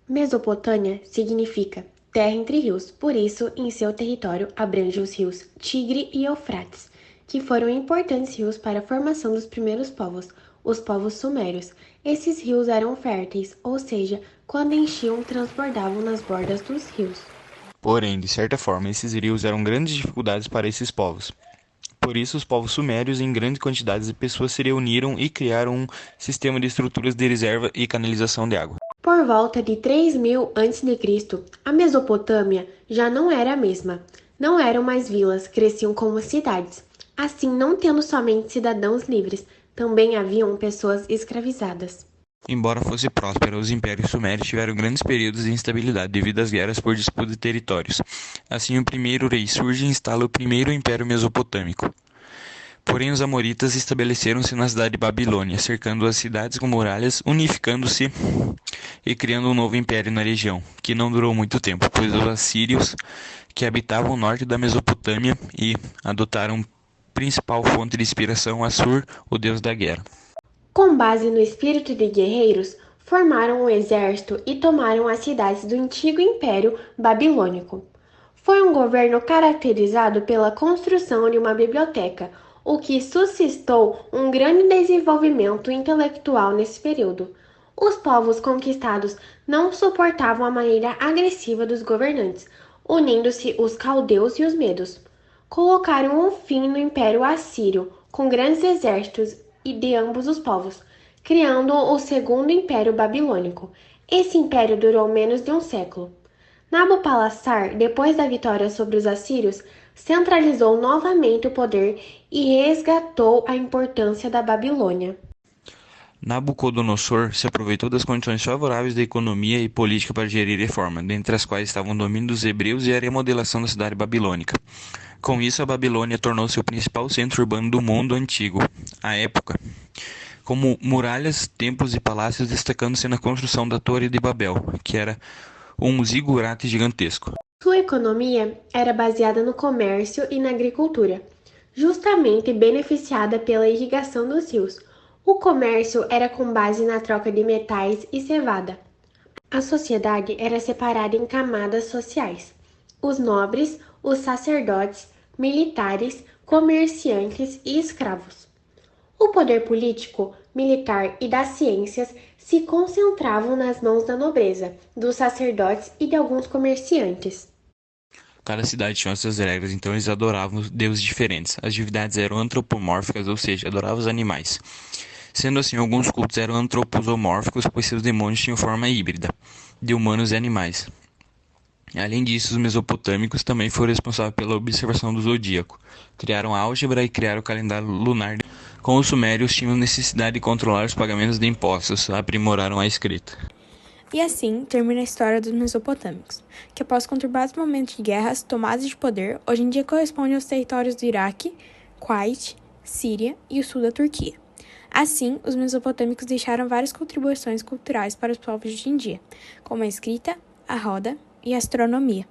Mesopotâmia significa terra entre rios, por isso, em seu território abrange os rios Tigre e Eufrates, que foram importantes rios para a formação dos primeiros povos, os povos sumérios. Esses rios eram férteis, ou seja, quando enchiam, transbordavam nas bordas dos rios. Porém, de certa forma, esses rios eram grandes dificuldades para esses povos. Por isso, os povos sumérios, em grandes quantidades de pessoas, se reuniram e criaram um sistema de estruturas de reserva e canalização de água. Por volta de 3000 a.C., a Mesopotâmia já não era a mesma. Não eram mais vilas, cresciam como cidades. Assim, não tendo somente cidadãos livres, também haviam pessoas escravizadas. Embora fosse próspera, os impérios sumérios tiveram grandes períodos de instabilidade devido às guerras por disputa de territórios. Assim, o primeiro rei surge e instala o primeiro império mesopotâmico. Porém, os amoritas estabeleceram-se na cidade de Babilônia, cercando as cidades com muralhas, unificando-se e criando um novo império na região, que não durou muito tempo, pois os assírios, que habitavam o norte da Mesopotâmia e adotaram principal fonte de inspiração Assur, o deus da guerra. Com base no espírito de guerreiros, formaram um exército e tomaram as cidades do antigo Império Babilônico. Foi um governo caracterizado pela construção de uma biblioteca, o que suscitou um grande desenvolvimento intelectual nesse período. Os povos conquistados não suportavam a maneira agressiva dos governantes, unindo-se os caldeus e os medos. Colocaram um fim no Império Assírio, com grandes exércitos e de ambos os povos, criando o Segundo Império Babilônico. Esse império durou menos de um século. Nabopolassar, depois da vitória sobre os assírios, centralizou novamente o poder e resgatou a importância da Babilônia. Nabucodonosor se aproveitou das condições favoráveis da economia e política para gerir reforma, dentre as quais estavam o domínio dos hebreus e a remodelação da cidade babilônica. Com isso, a Babilônia tornou-se o principal centro urbano do mundo antigo, à época, como muralhas, templos e palácios, destacando-se na construção da Torre de Babel, que era um zigurate gigantesco. Sua economia era baseada no comércio e na agricultura, justamente beneficiada pela irrigação dos rios. O comércio era com base na troca de metais e cevada. A sociedade era separada em camadas sociais: os nobres, os sacerdotes, militares, comerciantes e escravos. O poder político, militar e das ciências se concentravam nas mãos da nobreza, dos sacerdotes e de alguns comerciantes. Cada cidade tinha suas regras, então eles adoravam deuses diferentes. As divindades eram antropomórficas, ou seja, adoravam os animais. Sendo assim, alguns cultos eram antropomórficos, pois seus demônios tinham forma híbrida, de humanos e animais. Além disso, os mesopotâmicos também foram responsáveis pela observação do zodíaco. Criaram a álgebra e criaram o calendário lunar. Com os sumérios, tinham necessidade de controlar os pagamentos de impostos, aprimoraram a escrita. E assim termina a história dos mesopotâmicos, que após conturbados momentos de guerras, tomadas de poder, hoje em dia correspondem aos territórios do Iraque, Kuwait, Síria e o sul da Turquia. Assim, os mesopotâmicos deixaram várias contribuições culturais para os povos de hoje em dia, como a escrita, a roda e a astronomia.